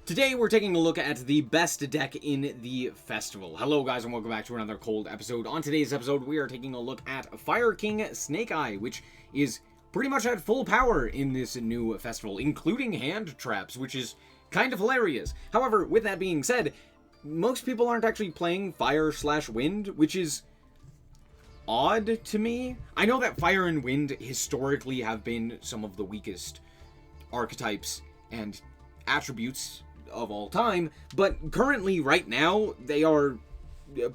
Today we're taking a look at the best deck in the festival. Hello guys and welcome back to another cold episode. On today's episode we are taking a look at Fire King SnowiKs, which is pretty much at full power in this new festival, including hand traps, which is kind of hilarious. However, with that being said, most people aren't actually playing fire/wind, which is odd to me. I know that fire and wind historically have been some of the weakest archetypes and attributes of all time, but currently, right now, they are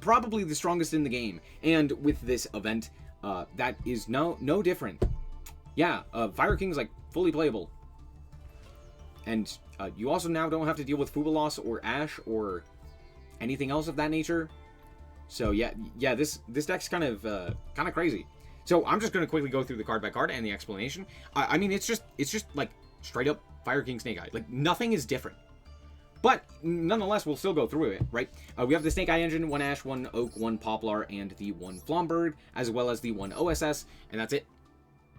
probably the strongest in the game. And with this event, that is no different. Yeah, Fire King's like fully playable. And you also now don't have to deal with Fuba loss or Ash or anything else of that nature. So yeah, this deck's kind of crazy. So I'm just gonna quickly go through the card by card and the explanation. I mean, it's just like straight up Fire King SnowiKs. Like nothing is different. But nonetheless, we'll still go through it, right? We have the SnowiKs engine, 1 Ash, 1 Oak, 1 Poplar, and the 1 Flomberg, as well as the 1 OSS, and that's it.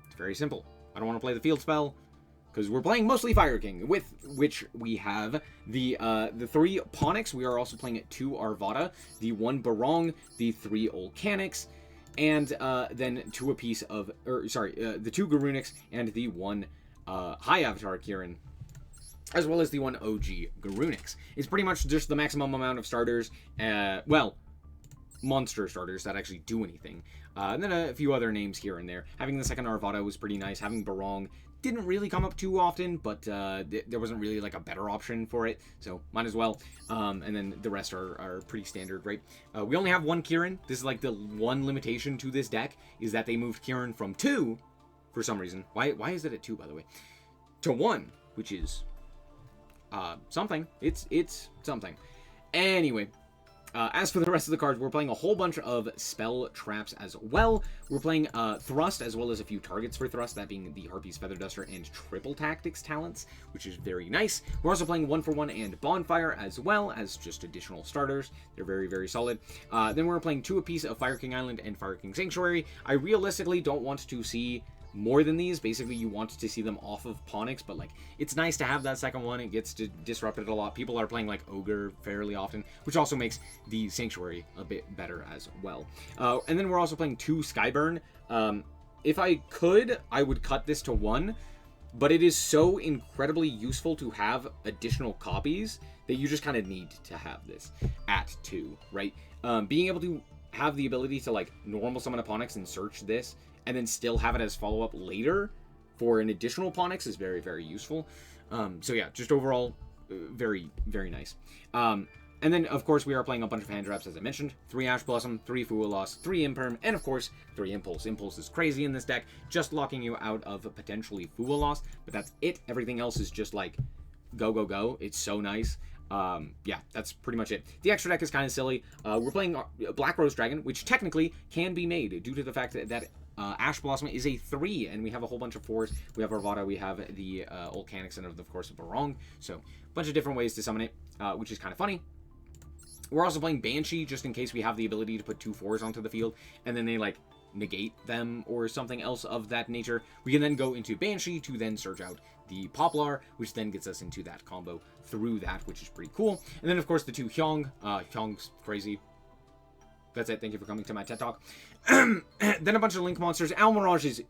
It's very simple. I don't want to play the field spell, because we're playing mostly Fire King, with which we have the 3 Ponics. We are also playing 2 Arvada, the 1 Barong, the 3 Volcanics, and then 2 apiece of, the 2 Garunics and the 1 High Avatar Kieran, as well as the 1 OG Garunix. It's pretty much just the maximum amount of starters, well, monster starters that actually do anything. And then a few other names here and there. Having the 2nd Arvada was pretty nice. Having Barong didn't really come up too often, but there wasn't really like a better option for it, so might as well. And then the rest are pretty standard, right? We only have 1 Kieran. This is like the one limitation to this deck, is that they moved Kieran from 2, for some reason. Why is it at 2, by the way? To 1, which is something. It's something. Anyway, as for the rest of the cards, we're playing a whole bunch of spell traps as well. We're playing Thrust, as well as a few targets for Thrust, that being the Harpy's Feather Duster and Triple Tactics talents, which is very nice. We're also playing 1-for-1 and Bonfire, as well as just additional starters. They're very, very solid. Then we're playing 2 apiece of Fire King Island and Fire King Sanctuary. I realistically don't want to see more than these. Basically, you want to see them off of Ponix, but like it's nice to have that second one. It gets to disrupt it a lot. People are playing like Ogre fairly often, which also makes the Sanctuary a bit better as well. And then we're also playing 2 Skyburn. If I could, I would cut this to 1, but it is so incredibly useful to have additional copies that you just kind of need to have this at 2, right? Being able to have the ability to like normal summon a Ponix and search this, and then still have it as follow-up later for an additional Ponix is very, very useful. So yeah, just overall, very, very nice. And then, of course, we are playing a bunch of hand traps, as I mentioned. 3 Ash Blossom, 3 Fuwa Loss, 3 Imperm, and of course, 3 Impulse. Impulse is crazy in this deck, just locking you out of potentially Fuwa Loss, but that's it. Everything else is just like, go, go, go. It's so nice. Yeah, that's pretty much it. The extra deck is kind of silly. We're playing Black Rose Dragon, which technically can be made due to the fact that Ash Blossom is a 3, and we have a whole bunch of 4s. We have Arvada, we have the Volcanics, and of course Barong. So, a bunch of different ways to summon it, which is kind of funny. We're also playing Banshee, just in case we have the ability to put 2 4s onto the field, and then they, like, negate them or something else of that nature. We can then go into Banshee to then search out the Poplar, which then gets us into that combo through that, which is pretty cool. And then, of course, the 2 Hyong. Hyong's crazy. That's it. Thank you for coming to my TED Talk. Then a bunch of Link monsters. Almirage is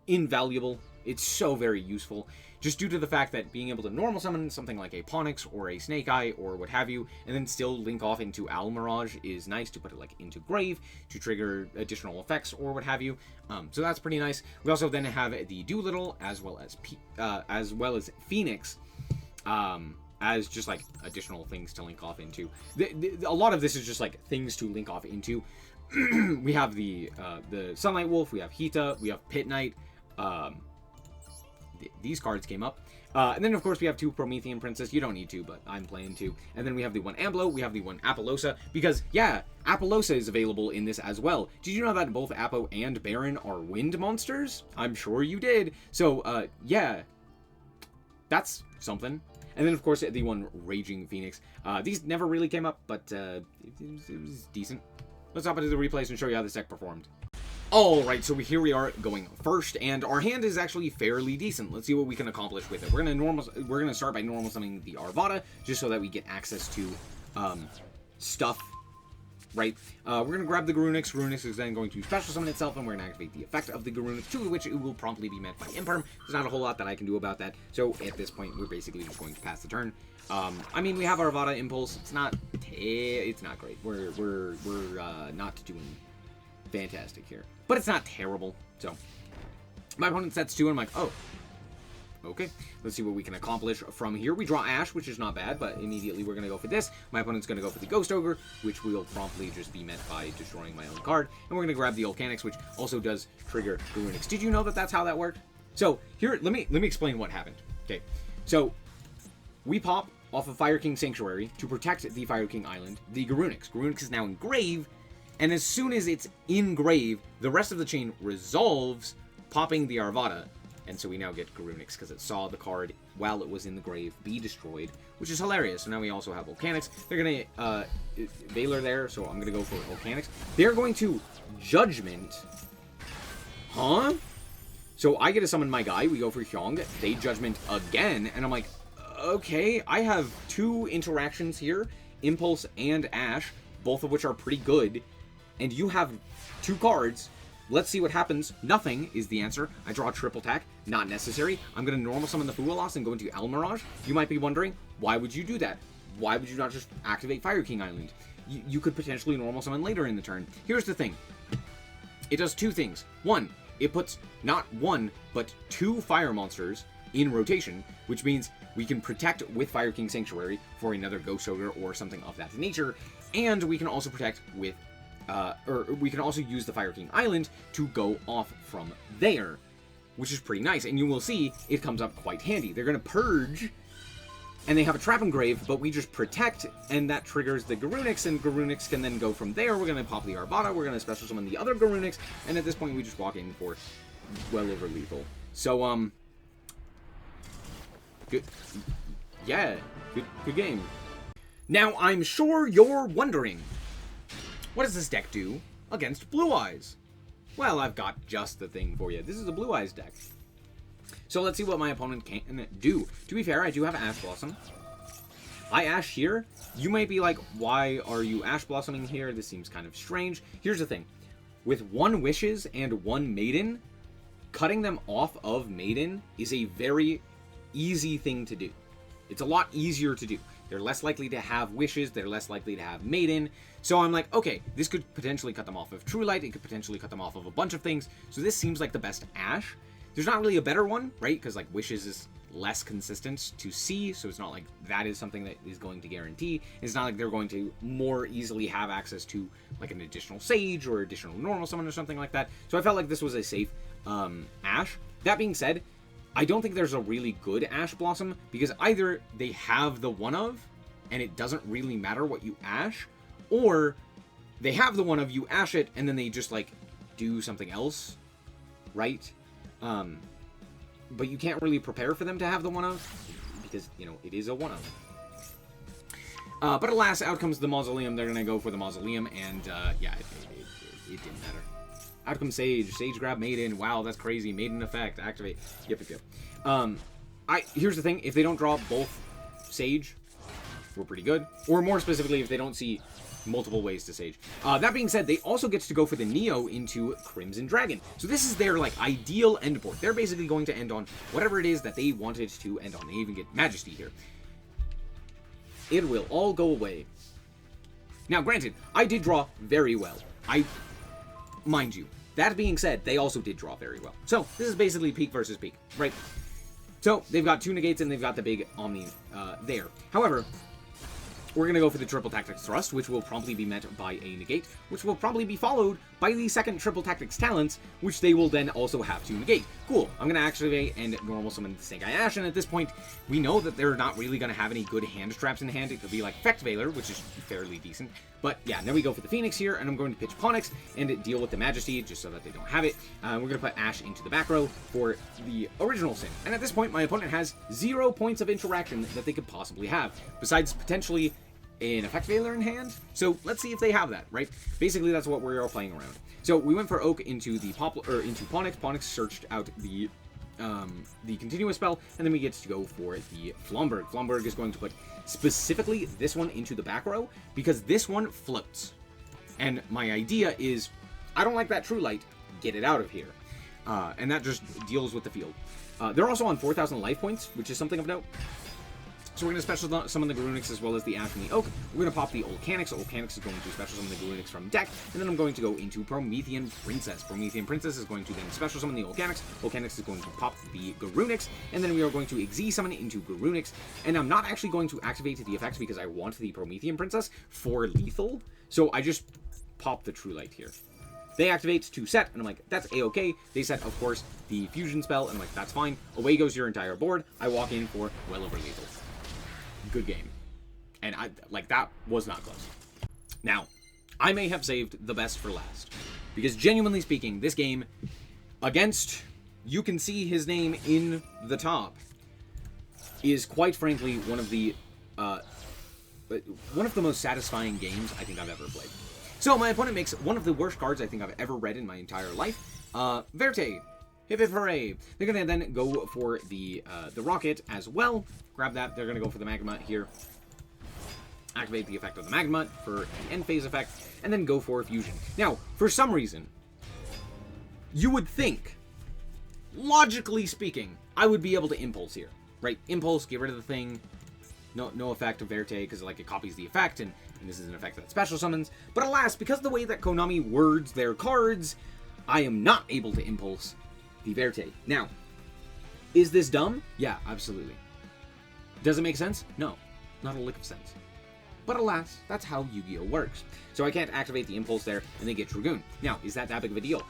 invaluable. It's so very useful, just due to the fact that being able to normal summon something like a Ponix or a SnowiKs or what have you, and then still link off into Almirage is nice to put it like into Grave to trigger additional effects or what have you. So that's pretty nice. We also then have the Doolittle as well as Phoenix. As just like additional things to link off into. A lot of this is just like things to link off into. We have the Sunlight Wolf, we have Hita, we have Pit Knight. These cards came up. And then of course we have 2 Promethean Princess. You don't need to, but I'm playing 2. And then we have the 1 Amblo, we have the 1 Apollosa, because yeah, Apollosa is available in this as well. Did you know that both Apo and Baron are wind monsters? I'm sure you did. So yeah, that's something. And then, of course, the 1 Raging Phoenix. These never really came up, but it was decent. Let's hop into the replays and show you how this deck performed. Alright, so here we are going first, and our hand is actually fairly decent. Let's see what we can accomplish with it. We're gonna start by normal summoning the Arvada, just so that we get access to stuff, right? We're gonna grab the Garunix. Garunix is then going to special summon itself, and we're gonna activate the effect of the Garunix, to which it will promptly be met by Imperm. There's not a whole lot that I can do about that, so at this point, we're basically just going to pass the turn. I mean, we have Arvada Impulse. It's not great. We're not doing fantastic here, but it's not terrible. So my opponent sets 2, and I'm like, oh, okay, let's see what we can accomplish from here. We draw Ash, which is not bad, but immediately we're going to go for this. My opponent's going to go for the Ghost Ogre, which will promptly just be met by destroying my own card. And we're going to grab the Volcanics, which also does trigger Garunix. Did you know that that's how that worked? So here, let me explain what happened. Okay, so we pop off of Fire King Sanctuary to protect the Fire King Island, the Garunix. Garunix is now in grave, and as soon as it's in grave, the rest of the chain resolves, popping the Arvada. And so we now get Garunix because it saw the card while it was in the grave be destroyed, which is hilarious. So now we also have Volcanics. They're going to Valor there, so I'm going to go for Volcanics. They're going to Judgment. Huh? So I get to summon my guy. We go for Hyong. They Judgment again. And I'm like, okay, I have 2 interactions here, Impulse and Ash, both of which are pretty good. And you have 2 cards. Let's see what happens. Nothing is the answer. I draw a triple attack. Not necessary. I'm going to normal summon the Fualas and go into El Mirage. You might be wondering, why would you do that? Why would you not just activate Fire King Island? You could potentially normal summon later in the turn. Here's the thing. It does 2 things. 1, it puts not 1, but 2 fire monsters in rotation, which means we can protect with Fire King Sanctuary for another Ghost Ogre or something of that nature. And we can also protect with or we can also use the Fire King Island to go off from there, which is pretty nice. And you will see it comes up quite handy. They're going to purge, and they have a Trap Engrave, but we just protect, and that triggers the Garunix, and Garunix can then go from there. We're going to pop the Arvada, we're going to special summon the other Garunix, and at this point we just walk in for well over lethal. So, good. Yeah, good game. Now, I'm sure you're wondering, what does this deck do against Blue Eyes? Well, I've got just the thing for you. This is a Blue Eyes deck. So let's see what my opponent can do. To be fair, I do have Ash Blossom. I Ash here. You might be like, why are you Ash Blossoming here? This seems kind of strange. Here's the thing. With 1 Wishes and 1 Maiden, cutting them off of Maiden is a very easy thing to do. It's a lot easier to do. They're less likely to have Wishes, they're less likely to have Maiden. So I'm like, okay, this could potentially cut them off of True Light, it could potentially cut them off of a bunch of things. So this seems like the best Ash. There's not really a better one, right? Because like Wishes is less consistent to see, so it's not like that is something that is going to guarantee. It's not like they're going to more easily have access to like an additional Sage or additional Normal Summon or something like that. So I felt like this was a safe Ash. That being said, I don't think there's a really good Ash Blossom, because either they have the one of, and it doesn't really matter what you Ash, or they have the one of, you Ash it, and then they just, like, do something else, right? But you can't really prepare for them to have the one of, because, you know, it is a one of. But alas, out comes the Mausoleum. They're gonna go for the Mausoleum, and, yeah, it didn't matter. Out comes Sage. Sage grab Maiden. Wow, that's crazy. Maiden effect. Activate. Yep. Here's the thing. If they don't draw both Sage, we're pretty good. Or more specifically, if they don't see multiple ways to Sage. That being said, they also get to go for the Neo into Crimson Dragon. So this is their, like, ideal endboard. They're basically going to end on whatever it is that they wanted to end on. They even get Majesty here. It will all go away. Now, granted, I did draw very well. Mind you, that being said, they also did draw very well. So, this is basically peak versus peak, right? So, they've got 2 negates and they've got the big Omni there. However, we're going to go for the Triple Tactics Thrust, which will promptly be met by a negate, which will probably be followed by the second Triple Tactics Talents, which they will then also have to negate. Cool. I'm going to activate and normal summon the Snake Eye Ash, and at this point, we know that they're not really going to have any good hand traps in hand. It could be like Effect Veiler, which is fairly decent. But yeah, then we go for the Phoenix here, and I'm going to pitch Ponix and deal with the Majesty, just so that they don't have it. We're going to put Ash into the back row for the original Sin. And at this point, my opponent has 0 points of interaction that they could possibly have, besides potentially an effect failure in hand. So let's see if they have that, right? Basically, that's what we're all playing around. So we went for Oak into the into Ponix. Ponix searched out the continuous spell, and then we get to go for the Flomberg. Flomberg is going to put specifically this one into the back row because this one floats. And my idea is, I don't like that True Light. Get it out of here. And that just deals with the field. They're also on 4,000 life points, which is something of note. So we're going to special summon the Garunix as well as the Ash and the Oak. We're going to pop the Olcanix. Olcanix is going to special summon the Garunix from deck. And then I'm going to go into Promethean Princess. Promethean Princess is going to then special summon the Olcanix. Olcanix is going to pop the Garunix. And then we are going to Xyz summon it into Garunix. And I'm not actually going to activate the effects because I want the Promethean Princess for lethal. So I just pop the True Light here. They activate to set, and I'm like, that's A-okay. They set, of course, the fusion spell, and I'm like, that's fine. Away goes your entire board. I walk in for well over lethal. Good game. And that was not close. Now, I may have saved the best for last. Because genuinely speaking, this game, against, you can see his name in the top, is quite frankly one of the most satisfying games I think I've ever played. So my opponent makes one of the worst cards I think I've ever read in my entire life. Verte. Hip hip hooray. They're going to then go for the rocket as well. Grab that. They're going to go for the Magma here. Activate the effect of the Magma for the end phase effect. And then go for fusion. Now, for some reason, you would think, logically speaking, I would be able to impulse here. Right? Impulse, get rid of the thing. No effect of Verte, because like it copies the effect, and this is an effect that special summons. But alas, because of the way that Konami words their cards, I am not able to impulse the Verte. Now, is this dumb? Yeah, absolutely. Does it make sense? No, not a lick of sense. But alas, that's how Yu-Gi-Oh! Works. So I can't activate the impulse there, and they get Dragoon. Now, is that big of a deal?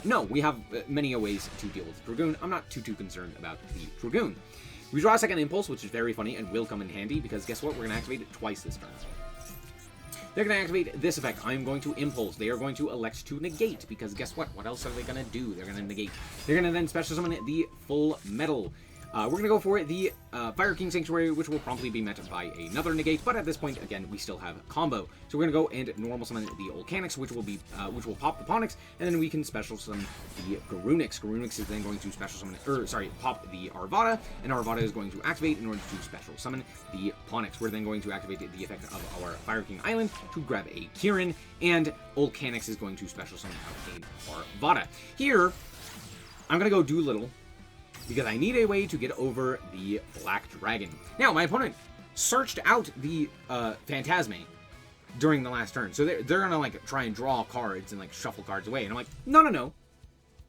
No, we have many ways to deal with Dragoon. I'm not too concerned about the Dragoon. We draw a second impulse, which is very funny and will come in handy, because guess what? We're going to activate it twice this turn. They're going to activate this effect. I'm going to impulse. They are going to elect to negate, because guess what? What else are they going to do? They're going to negate. They're going to then special summon the full metal. We're going to go for the Fire King Sanctuary, which will promptly be met by another negate, but at this point, again, we still have combo. So we're going to go and normal summon the Olcanix, which will pop the Ponix, and then we can special summon the Garunix. Garunix is then going to special summon, pop the Arvada, and Arvada is going to activate in order to special summon the Ponix. We're then going to activate the effect of our Fire King Island to grab a Kirin, and Olcanix is going to special summon out a Arvada. Here, I'm going to go Doolittle, because I need a way to get over the Black Dragon. Now, my opponent searched out the Phantasme during the last turn. So they're gonna, like, try and draw cards and, like, shuffle cards away. And I'm like, no.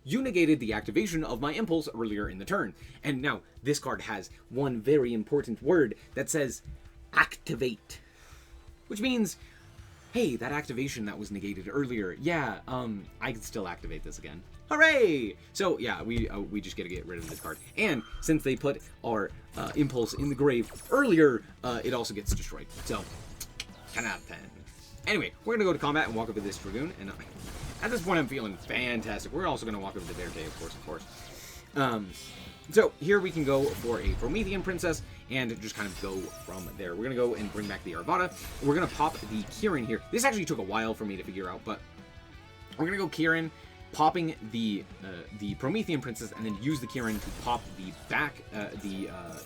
You negated the activation of my impulse earlier in the turn. And now, this card has one very important word that says activate. Which means, hey, that activation that was negated earlier, yeah, I can still activate this again. Hooray! So, yeah, we just gotta get rid of this card. And since they put our impulse in the grave earlier, it also gets destroyed. So, 10 out of 10. Anyway, we're gonna go to combat and walk over this Dragoon. And at this point, I'm feeling fantastic. We're also gonna walk over the Verte, of course. So, here we can go for a Promethean Princess and just kind of go from there. We're gonna go and bring back the Arvada. We're gonna pop the Kirin here. This actually took a while for me to figure out, but we're gonna go Kirin, popping the Promethean Princess, and then use the Kirin to pop the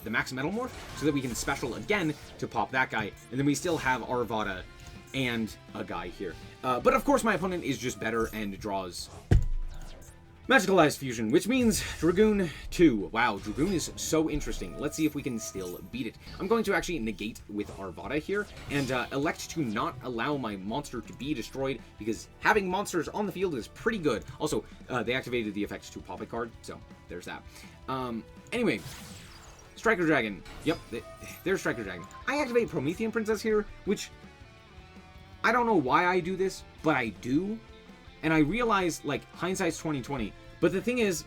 Max Metalmorph, so that we can special again to pop that guy, and then we still have Arvada and a guy here. But of course my opponent is just better and draws Magicalized Fusion, which means Dragoon 2. Wow, Dragoon is so interesting. Let's see if we can still beat it. I'm going to actually negate with Arvada here, and elect to not allow my monster to be destroyed, because having monsters on the field is pretty good. Also, they activated the effects to pop a card, so there's that. Anyway, Striker Dragon. Yep, there's Striker Dragon. I activate Promethean Princess here, which I don't know why I do this, but I do. And I realize, like, hindsight's 20/20. But the thing is,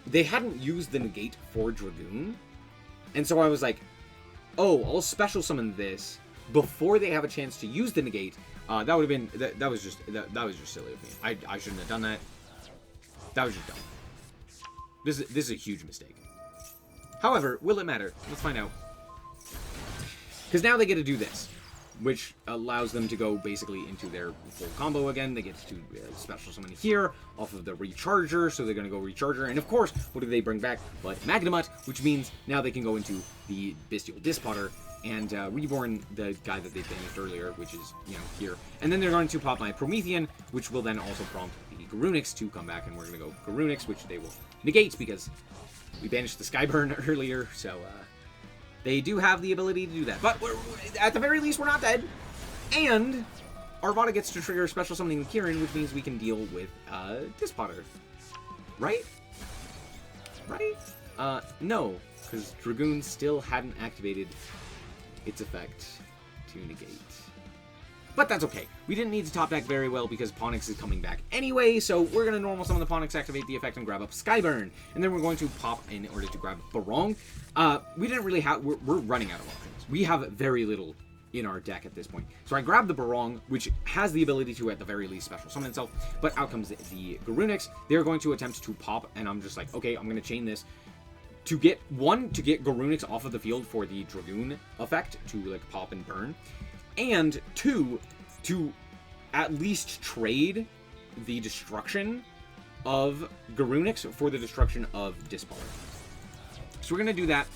they hadn't used the negate for Dragoon. And so I was like, oh, I'll special summon this before they have a chance to use the negate. That would have been, that was just silly of me. I shouldn't have done that. That was just dumb. This is a huge mistake. However, will it matter? Let's find out. Because now they get to do this. which allows them to go basically into their full combo again. They get to special summon here off of the Recharger, so they're going to go Recharger. And of course, what do they bring back but Magnemite, which means now they can go into the Bestial Dispotter and reborn the guy that they banished earlier, which is, here. And then they're going to pop my Promethean, which will then also prompt the Garunix to come back, and we're going to go Garunix, which they will negate because we banished the Skyburn earlier, so they do have the ability to do that. But at the very least, we're not dead. And Arvada gets to trigger special summoning the Kieran, which means we can deal with Dispotter. Right? Right? No, because Dragoon still hadn't activated its effect to negate. But that's okay. We didn't need to top deck very well because Ponix is coming back anyway, so we're going to normal summon the Ponix, activate the effect, and grab up Skyburn. And then we're going to pop in order to grab Barong. We didn't really have... We're running out of options. We have very little in our deck at this point. So I grabbed the Barong, which has the ability to, at the very least, special summon itself. But out comes the Garunix. They're going to attempt to pop, and I'm just like, okay, I'm going to chain this. To get Garunix off of the field for the Dragoon effect, to, like, pop and burn. And 2, to at least trade the destruction of Garunix for the destruction of Dispotter. So we're going to do that.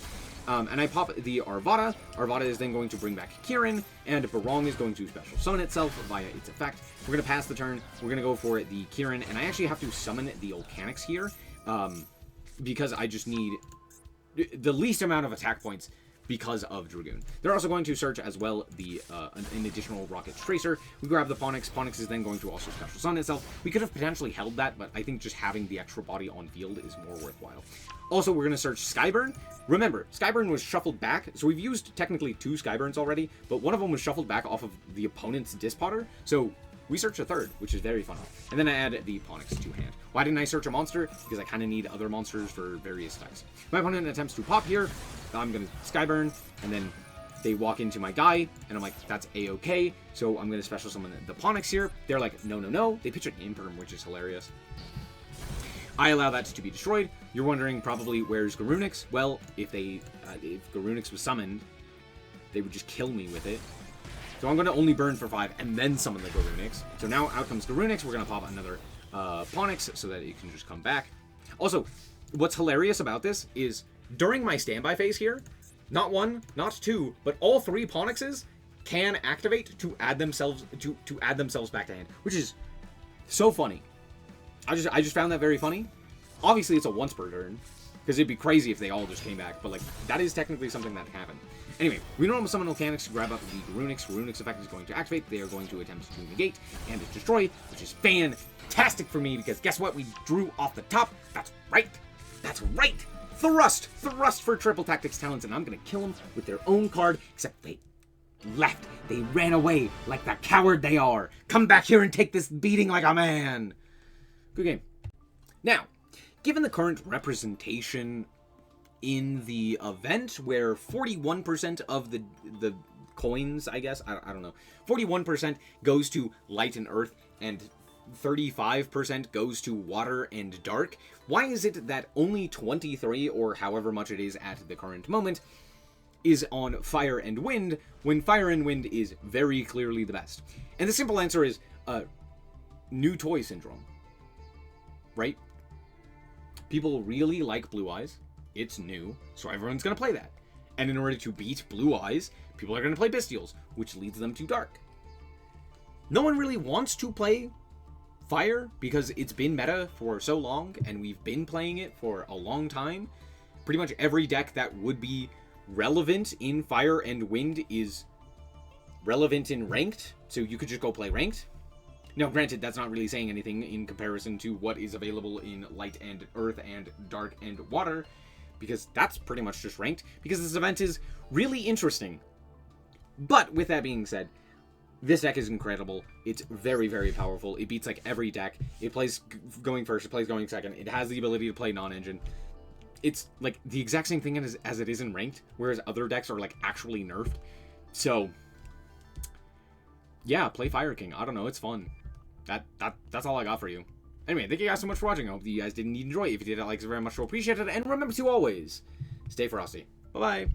And I pop the Arvada. Arvada is then going to bring back Kieran, and Barong is going to special summon itself via its effect. We're going to pass the turn. We're going to go for the Kieran, and I actually have to summon the Volcanics here, because I just need the least amount of attack points because of Dragoon. They're also going to search as well an additional Rocket's Tracer. We grab the Ponix. Ponix is then going to also special summon itself. We could have potentially held that, but I think just having the extra body on field is more worthwhile. Also, we're going to search Skyburn. Remember, Skyburn was shuffled back, so we've used technically 2 Skyburns already, but one of them was shuffled back off of the opponent's Dispotter, so we search a third, which is very fun. And then I add the Ponix to hand. Why didn't I search a monster? Because I kind of need other monsters for various attacks. My opponent attempts to pop here. I'm going to Skyburn, and then they walk into my guy, and I'm like, that's A-okay. So I'm going to special summon the Ponix here. They're like, no, no, no. They pitch an Imperm, which is hilarious. I allow that to be destroyed. You're wondering probably, where's Garunix? Well, if Garunix was summoned, they would just kill me with it. So I'm going to only burn for 5 and then summon the Garunix. So now out comes Garunix. We're going to pop another Ponix so that it can just come back. Also, what's hilarious about this is during my standby phase here, not 1, not 2, but all 3 Ponixes can activate to add themselves back to hand, which is so funny. I just found that very funny. Obviously, it's a once per turn, because it'd be crazy if they all just came back, but like that is technically something that happened. Anyway, we normal summon Volcanics to grab up the Garunix. Garunix effect is going to activate. They are going to attempt to negate and destroy, which is fantastic for me, because guess what? We drew off the top. That's right. That's right. Thrust for triple tactics talents, and I'm going to kill them with their own card, except they left. They ran away like the coward they are. Come back here and take this beating like a man. Good game. Now, given the current representation in the event, where 41% of the coins, I guess, I don't know, 41% goes to light and earth, and 35% goes to water and dark, why is it that only 23, or however much it is at the current moment, is on fire and wind, when fire and wind is very clearly the best? And the simple answer is new toy syndrome. Right? People really like Blue Eyes. It's new, so everyone's going to play that. And in order to beat Blue Eyes, people are going to play Bestials, which leads them to Dark. No one really wants to play Fire because it's been meta for so long, and we've been playing it for a long time. Pretty much every deck that would be relevant in Fire and Wind is relevant in Ranked, so you could just go play Ranked. Now, granted, that's not really saying anything in comparison to what is available in Light and Earth and Dark and Water, because that's pretty much just Ranked, because this event is really interesting. But, with that being said, this deck is incredible. It's very, very powerful. It beats, like, every deck. It plays going first, it plays going second. It has the ability to play non-engine. It's, like, the exact same thing as it is in Ranked, whereas other decks are, like, actually nerfed. So, yeah, play Fire King. I don't know, it's fun. That's all I got for you. Anyway, thank you guys so much for watching. I hope you guys did indeed enjoy. If you did, I like it very much, so appreciate it. And remember to always stay frosty. Bye-bye.